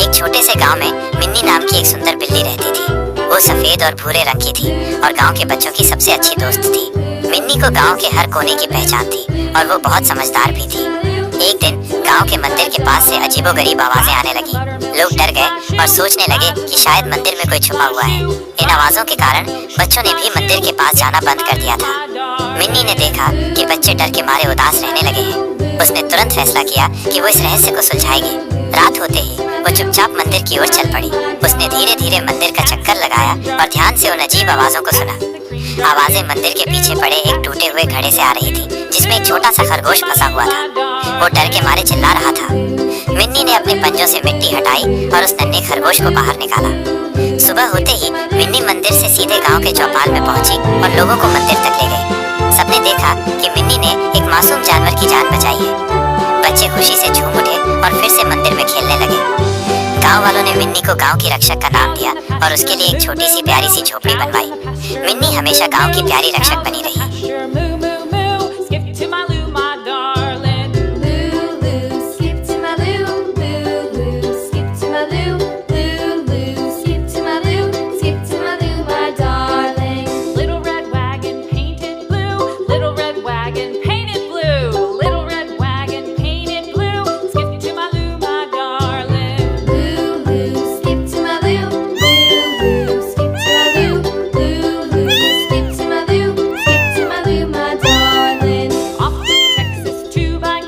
एक छोटे से गांव में मिन्नी नाम की एक सुंदर बिल्ली रहती थी। वो सफेद और भूरे रंग की थी और गांव के बच्चों की सबसे अच्छी दोस्त थी। मिन्नी को गांव के हर कोने की पहचान थी और वो बहुत समझदार भी थी। एक दिन गांव के मंदिर के पास से अजीबोगरीब आवाजें आने लगी। लोग डर गए और सोचने लगे कि शायद मंदिर में कोई छुपा हुआ है। इन आवाजों के कारण बच्चों ने भी मंदिर के पास जाना बंद कर दिया था। मिन्नी ने देखा कि बच्चे डर के मारे उदास रहने लगे हैं। उसने तुरंत फैसला किया कि वो इस रहस्य को सुलझाएगी। रात होते ही वो चुपचाप मंदिर की ओर चल पड़ी। उसने धीरे धीरे मंदिर का चक्कर लगाया और ध्यान से उन अजीब आवाजों को सुना। आवाजें मंदिर के पीछे पड़े एक टूटे हुए घड़े से आ रही थी, जिसमें एक छोटा सा खरगोश फंसा हुआ था। वो डर के मारे चिल्ला रहा था। मिन्नी ने अपने पंजों से मिट्टी हटाई और उस नन्हे खरगोश को बाहर निकाला। सुबह होते ही मिन्नी मंदिर से सीधे गांव के चौपाल में पहुंची और लोगों को मंदिर तक ले गई। सबने देखा कि मिन्नी ने एक मासूम जानवर की जान बचाई है। बच्चे खुशी से झूम उठे और फिर से मंदिर में खेलने लगे। गांव वालों ने मिन्नी को गांव की रक्षक का नाम दिया और उसके लिए एक छोटी सी प्यारी सी झोपड़ी बनवाई। मिन्नी हमेशा गांव की प्यारी रक्षक बनी रही।